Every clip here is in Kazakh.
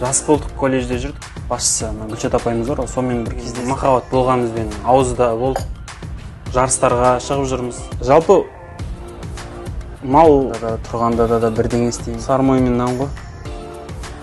жас болдық, колледжде жүрдік. Басшысы Гүлшат апайымыз бар, сонымен бір кезде махаббат болғанымызбен ауызда болып, жарыстарға шығып жүрміз. Жалпы мал тұрғанда да бірдеңе істеймін. Сармой мен нан ғой.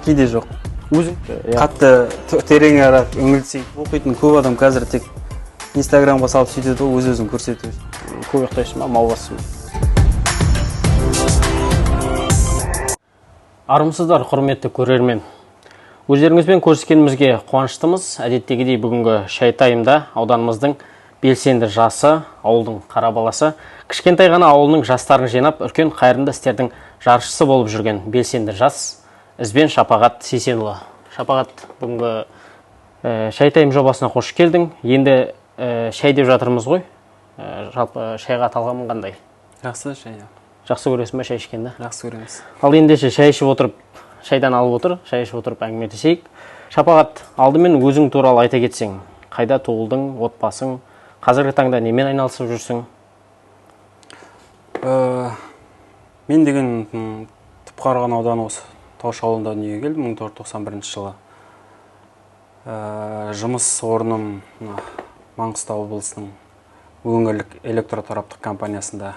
Кейде жоқ. Өзің қатты терең арақ үңілсең, оқитын көп адам қазір тек Инстаграмға салып сөйтеді, өз-өзін көрсетеді. Көп ұйықтайсың ба, мал бассың? Армысыздар, құрметті көрермен. Өздеріңізбен көріскенімізге қуаныштымыз. Әдеттегідей бүгінгі шай тайымда ауданымыздың белсенді жасы, ауылдың қара баласы, кішкентай ғана ауылының жастарын жинап, үлкен қайырымды істердің жаршысы болып жүрген белсенді жас Ізбен Шапағат Сейсенұлы. Шапағат, бүгінгі шай тайым жобасына қош келдің. Енді шай деп жатырмыз ғой. Жалпы шайға талғамың қандай? Жақсы шай. Жақсы көресің бе шай ішкенді? Жақсы көреміз. Ал ендеше шай ішіп отырып, шайдан алып отыр, шай ішіп отырып әңгімелесейік. Шапағат, алдымен өзің туралы айта кетсең, қайда туылдың, отбасың, қазіргі таңда немен айналысып жүрсің? Мен деген Түпқараған ауданы осы Таушы ауылында дүниеге келдім 1991 жылы. Жұмыс орным Маңғыстау облысының өңірлік электротораптық компаниясында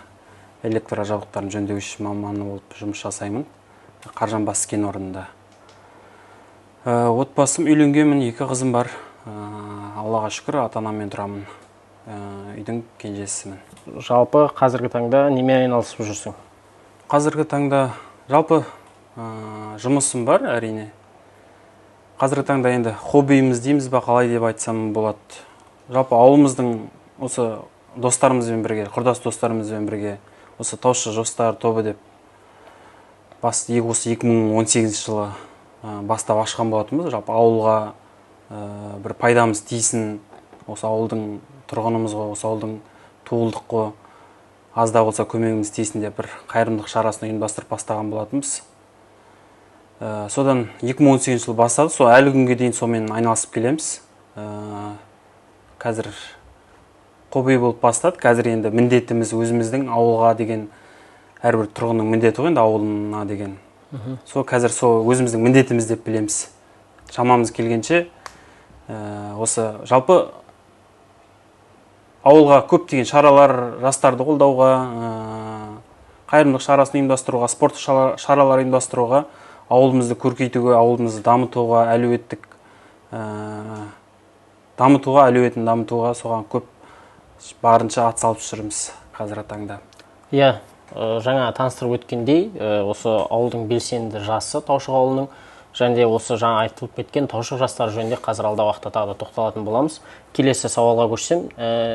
электрожабдықтарын жөндеуші маманы болып жұмыс жасаймын. Қаржанбас кен орнында. Отбасым, үйленгенмін, 2 қызым бар. Аллаға шүкір, ата-анаммен тұрамын. Үйдің кенжесімін. Жалпы қазіргі таңда немен айналысып жүрсің? Қазіргі таңда жалпы жұмысым бар, әрине. Қазіргі таңда енді хоббиіміз дейміз ба, қалай деп айтсам болады. Жалпы ауылымыздың осы достарымызбен бірге, құрдас достарымызбен бірге, осы Таушы жастар тобы деп осы 2018 жылы бастап ашқан болатынбыз. Жалпы ауылға бір пайдамыз тиісін, осы ауылдың тұрғынымызға, осы ауылдың туылдық қой, аз да болса көмегіміз тиісін деп бір қайырымдылық шарасын ұйымдастырып бастаған болатынбыз. Содан 2018 жылы бастады, сол әлі күнге дейін сонымен айналысып келеміз. Қазір хобби болып бастады. Қазір енді міндетіміз өзіміздің ауылға деген әрбір тұрғынның міндеті ғой, енді ауылына деген. Қазір өзіміздің міндетіміз деп білеміз. Шамамыз келгенше осы жалпы ауылға көптеген шаралар, жастарды қолдауға, қайырымдылық шарасын ұйымдастыруға, спорттық шаралар ұйымдастыруға, ауылымызды көркейтуге, ауылымызды дамытуға, әлеуетін дамытуға соған көп барынша ат салып жүрміз қазіргі таңда. Иә, жаңа таныстырып өткендей, осы ауылдың белсенді жасы Таушық ауылының, және де осы жаңа айтылып кеткен Таушық жастары жөнінде қазір алда уақытта тағы да тоқталатын боламыз. Келесі сауалға көшсем,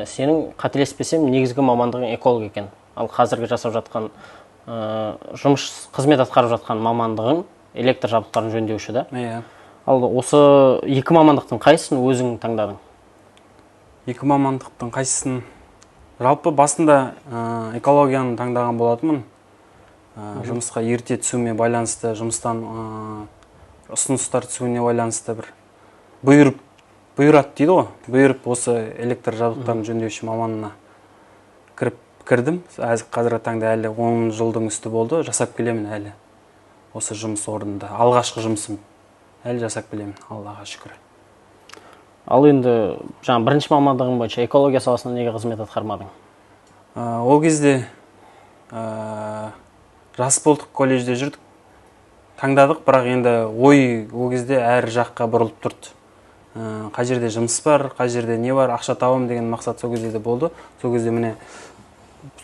сенің қателеспесем негізгі мамандығың эколог екен. Ал қазіргі жасап жатқан жұмыс, қызмет атқарып жатқан мамандығың электр жабдықтарын жөндеуші да? Иә. Ал осы 2 мамандықтың қайсысын өзің таңдадың? 2 мамандықтың қайсысын? Жалпы басында экологияны таңдаған болатынмын. Жұмысқа ерте түсуіме байланысты, жұмыстан ұсыныстар түсуіне байланысты бір бұйырат дейді ғой. Бұйырып осы электр жабдықтарын жөндеуші маманына кірдім. Қазіргі таңда әлі 10 жылдың үсті болды, жасап келемін әлі. Осы жұмыс орнында. Алғашқы жұмысым әлі жасап келемін, Аллаға шүкір. Ал енді жаңа бірінші мамандығың бойынша экология саласында неге қызмет атқармадың? Ол кезде жас болдық, колледжде жүрдік. Таңдадық, бірақ енді ол кезде әр жаққа бұрылып тұрды. Қай жерде жұмыс бар, қай жерде не бар, ақша табам деген мақсат сол кезде де болды. Сол кезде міне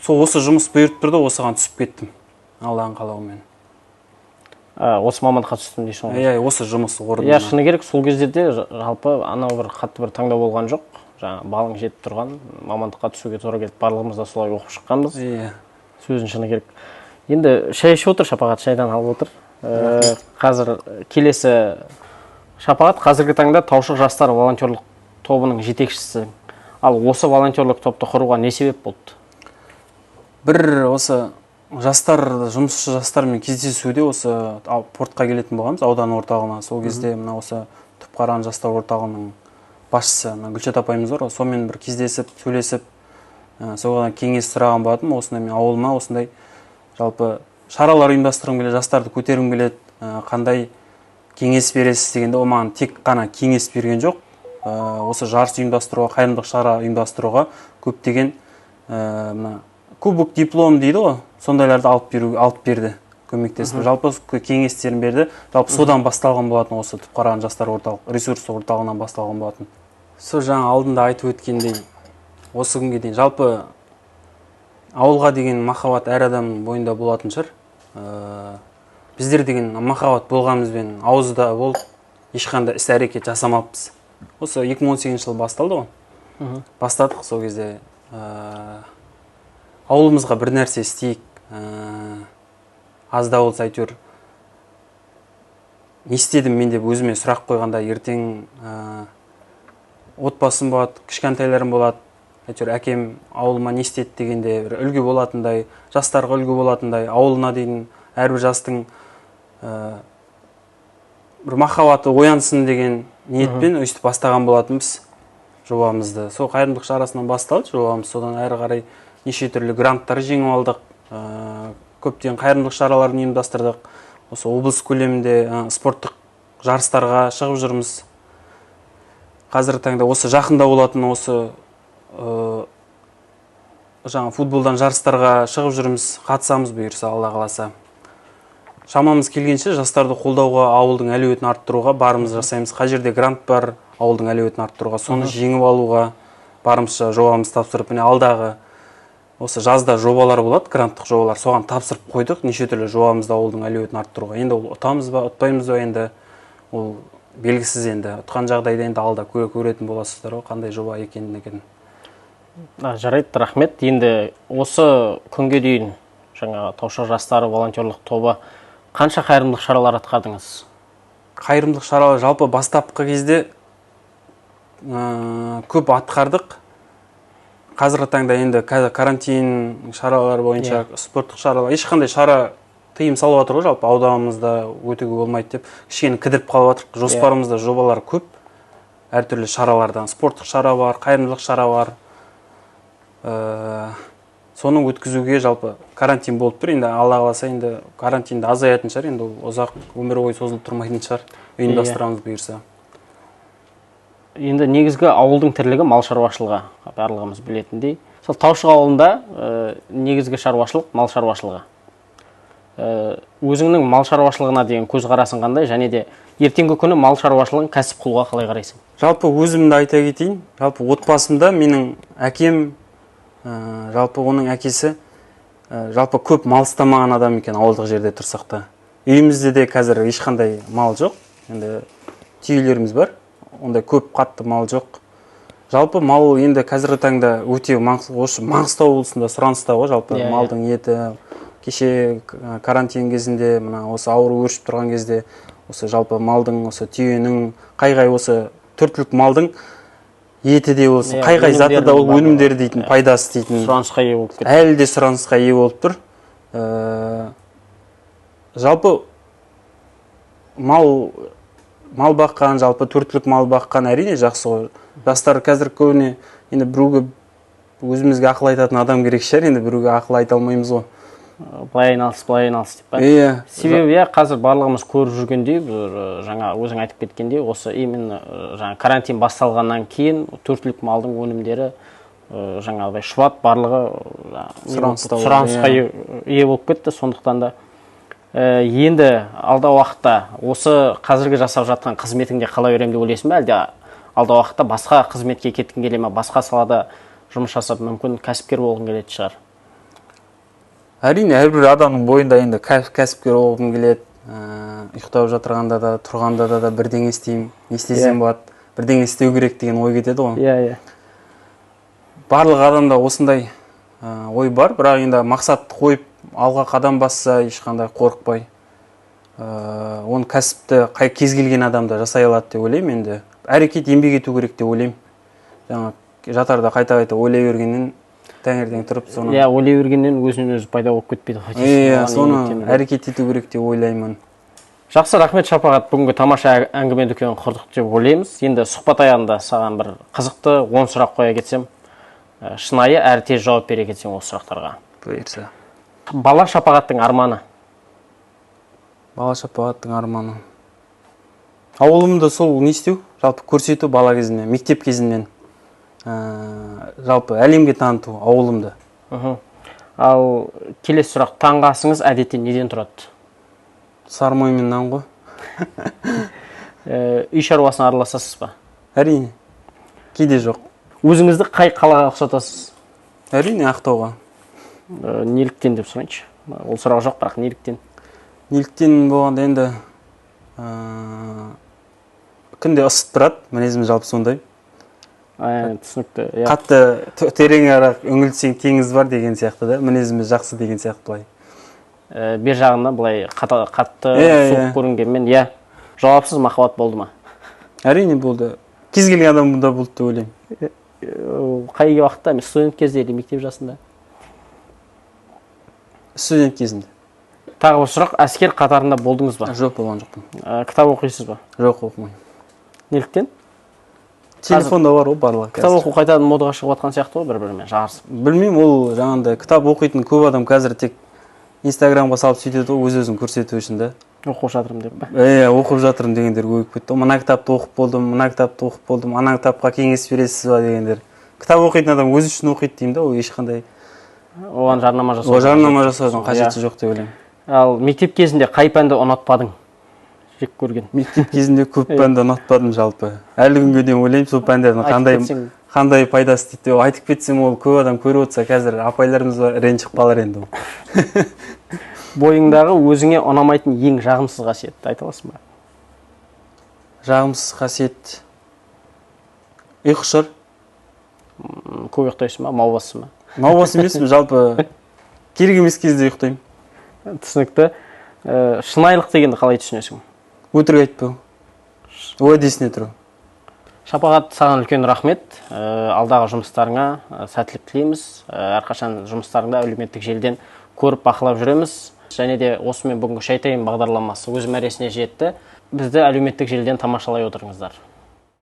осы жұмыс бұйырып тұрды, осыған түсіп кеттім. Алланың қалауымен. Осы мамандыққа түстім дейсің ғой? Иә, осы жұмыс орнына. Иә, шыны керек, сол кездерде жалпы анау бір қатты бір таңдау болған жоқ. Жаңа балың жетіп тұрған мамандыққа түсуге тура келіп, барлығымыз да солай оқып шыққанбыз. Иә. Сөзін шыны керек. Енді шай ішіп отыр, Шапағат шайдан алып отыр. Қазір келесі Шапағат қазіргі таңда Таушық жастар волонтерлық тобының жетекшісі. Ал осы волонтерлық топты құруға не себеп болды? Бір осы жұмысшы жастармен кездесуде осы портқа келетін болғанбыз, аудан орталығына. Сол кезде мына осы Түпқараған жастар орталығының басшысы Гүлшат апайымыз бар, сонымен бір кездесіп, сөйлесіп, соған кеңес сұраған болатым. Осындай мен ауылыма осындай жалпы шаралар ұйымдастырғым келеді, жастарды көтергім келеді, қандай кеңес бересіз дегенде, ол маған тек қана кеңес берген жоқ, осы жарыс ұйымдастыруға, қайырымдылық шара ұйымдастыруға көптеген мына кубок, диплом дейді ғой, сондайларды алып берді, көмектесіп. Жалпы кеңестерін берді. Жалпы содан басталған болатын, осы Түпқараған жастар ресурстық орталығынан басталған болатын. Сол жаңа алдында айтып өткендей, осы күнге дейін жалпы ауылға деген махаббат әр адамның бойында болатын шығар. Біздер деген махаббат болғанымызбен ауызда болып, ешқандай іс-әрекет жасамаппыз. Осы 2018 жылы басталды ғой. Бастадық сол кезде. Ауылымызға бір нәрсе істейік. Аз да болса әйтеуір не істедім мен деп өзіме сұрақ қойғанда, ертең отбасым болады, кішкентайларым болады. Әйтеуір әкем ауылыма не істеді дегенде бір үлгі болатындай, жастарға үлгі болатындай, ауылына дейін әрбір жастың бір махаббаты оянсын деген ниетпен өйстіп бастаған болатынбыз жобамызды. Сол қайырымдылық шарасынан басталды жобамыз. Содан әрі қарай неше түрлі гранттар жеңіп алдық. Көптеген қайырымдылық шараларын ұйымдастырдық. Осы облыс көлемінде спорттық жарыстарға шығып жүрміз. Қазіргі таңда осы жақында болатын осы жаңа футболдан жарыстарға шығып жүрміз, қатысамыз бұйырса, Алла қаласа. Шамамыз келгенше жастарды қолдауға, ауылдың әлеуетін арттыруға барымыз жасаймыз. Қай жерде грант бар, ауылдың әлеуетін арттыруға, соны жеңіп алуға барымызша жобамыз тапсырып, міне алдағы осы жазда жобалар болады, гранттық жобалар, соған тапсырып қойдық, неше түрлі жобамызда ауылдың әлеуетін арттыруға. Енді ол ұтамыз ба, ұтпаймыз ба, енді ол белгісіз. енді ұтқан жағдайда енді алда көретін боласыздар ғой, қандай жоба екенін. Жарайды, рахмет. Енді осы күнге дейін жаңа Таушар жастары волонтерлық тобы қанша қайырымдылық шаралар атқардыңыз? Қайырымдылық шаралар жалпы бастапқы кезде көп атқардық. Қазіргі таңда енді карантин шаралары бойынша спорттық шаралар, ешқандай шара тыйым салып жатыр ғой, жалпы ауданымызда өтуге болмайды деп кішкене кідіріп қалып жатыр. Жоспарымызда жобалар көп, әртүрлі шаралардан спорттық шара бар, қайырымдылық шара бар. Соны өткізуге жалпы карантин болып тұр. Енді Алла қаласа енді карантинді азаятын шығар, енді ұзақ өмір бойы созылып тұрмайтын шығар, ұйымдастырамыз бұйырса. Енді негізгі ауылдың тірлігі мал шаруашылығы, барлығымыз білетіндей. Сол Таушық ауылында негізгі шаруашылық мал шаруашылығы. Өзіңнің мал шаруашылығына деген көзқарасың қандай, және де ертеңгі күні мал шаруашылығын кәсіп қылуға қалай қарайсың? Жалпы өзімді айта кетейін. Жалпы отбасымда менің әкем, жалпы оның әкесі жалпы көп мал ұстамаған адам екен ауылдық жерде тұрсақ та. Үйімізде де қазір ешқандай мал жоқ. Енді түйелеріміз бар. Ондай көп қатты мал жоқ. Жалпы мал енді қазіргі таңда өте Маңғыстау облысында сұраныста ғой, жалпы малдың еті. Кеше карантин кезінде, мына осы ауру өршіп тұрған кезде, осы жалпы малдың, осы түйенің, қай осы төртлік малдың еті де осы, қай заты да ол өнімдері дейтін, пайдасы дейтін. Сұранысқа ие болып кетті. Әлі де сұранысқа ие болып тұр. Жалпы мал баққан, жалпы төртлік мал баққан әрине жақсы ғой. Жастар қазір көбіне енді біреуге өзімізге ақыл айтатын адам керек шығар, енді біреуге ақыл айта алмаймыз ғой. Былай айналыс деп па? Себебі қазір барлығымыз көріп жүргендей, жаңа өзің айтып кеткендей, осы именно жаңа карантин басталғаннан кейін төртлік малдың өнімдері жаңағыдай шұбат барлығы сұранысқа ие болып кетті. Сондықтан да енді алда уақытта осы қазіргі жасап жатқан қызметіңде қалай өремін деп ойлайсың ба, әлде алда уақытта басқа қызметке кеткің келе ме, басқа салада жұмыс жасап мүмкін кәсіпкер болғың келетін шығар? Әрине, әрбір адамның бойында енді кәсіпкер болғым келеді. Ұйықтап жатырғанда да, тұрғанда да бірдеңе істеймін, не істесем болады, бірдеңе істеу керек деген ой кетеді ғой. Барлық адамда осындай ой бар, бірақ енді мақсат қойып алға қадам басса, ешқандай қорықпай, оны кәсіпті кез келген адамда жасай алады деп ойлаймын. Енді әрекет еңбек ету керек деп ойлаймын. Жаңа жатарда қайта ойлай бергеннен таңертең тұрып соны. Ойлай бергеннен өзінен өзі пайда болып кетпейді. Соны әрекет ету керек деп ойлаймын. Жақсы, рахмет Шапағат. Бүгінгі тамаша әңгіме дүкенін құрдық деп ойлаймыз. Енді сұхбат аяғында саған бір қызықты 10 сұрақ қоя кетсем, шынайы әрі тез жауап бере кетсең осы сұрақтарға. Бұйырса. Бала Шапағаттың арманы? Бала Шапағаттың арманы. Ауылымда сол не істеу, жалпы көрсету бала кезімнен, мектеп кезімнен жалпы әлемге таныту ауылымды. Ал келесі сұрақ, таңғы асыңыз әдетте неден тұрады? Сармой мен нан ғой. Үй шаруасына араласасыз ба? Әрине. Кейде жоқ. Өзіңізді қай қалаға ұқсатасыз? Әрине Ақтауға. Неліктен деп сұрайыншы. Ол сұрақ жоқ, бірақ неліктен? Неліктен болғанда енді күнде ысып тұрады, мінезім жалпы сондай. Түсінікті. Қатты тереңірек үңілсең теңіз бар деген сияқты да, мінезіміз жақсы деген сияқты былай. Бер жағында былай қатты суық көрінгенмен, жауапсыз махаббат болды ма? Әрине болды. Кез келген адам бұнда болды деп ойлаймын. Қай уақытта, студент кезде или мектеп жасында? Студент кезінде. Тағы бір сұрақ, әскер қатарында болдыңыз ба? Жоқ, болған жоқпын. Кітап оқисыз ба? Жоқ, оқымаймын. Неліктен? Телефонда бар ғой барлығы. Кітап оқу қайтадан модаға шығып жатқан сияқты ғой, бір-бірімен жарысып. Білмеймін, ол жаңағындай кітап оқитын көп адам қазір тек Инстаграмға салып сөйтеді ғой, өз-өзін көрсету үшін да. Оқып жатырмын деп па? Оқып жатырмын дегендер көбейіп кетті. Мына кітапты оқып болдым, мына кітапты оқып болдым, ана кітапқа кеңес бересіз ба дегендер. Кітап оқитын адам өзі үшін оқиды деймін да, ол ешқандай. Оған жарнама жасау. Жарнама жасаудың қажеті жоқ деп ойлаймын. Ал мектеп кезінде қай пәнді ұнатпадың? Жек көрген. Мектеп кезінде көп пәнді ұнатпадым жалпы. Әлі күнге дейін ойлаймын сол пәндердің қандай пайдасы дейді деп айтып кетсем, ол көп адам көріп отырса, қазір апайларымыз ренжіп қалар енді ол. Бойыңдағы өзіңе ұнамайтын ең жағымсыз қасиетті айта аласың ба? Жағымсыз қасиет ұйқышыр. Көп ұйықтайсың ба, маубассың ба? Маубас емеспін, жалпы керек емес кезде ұйықтаймын. Түсінікті. Шынайылық дегенді қалай түсінесің? Өтірік айтпау. Уәдесіне тұру. Шапағат, саған үлкен рахмет. Алдағы жұмыстарыңа сәттілік тілейміз. Әрқашан жұмыстарыңда әлеуметтік желіден көріп бақылап жүреміз. Және де осымен бүгінгі Шәй тайым бағдарламасы өз мәресіне жетті. Бізді әлеуметтік желіден тамашалай отырыңыздар.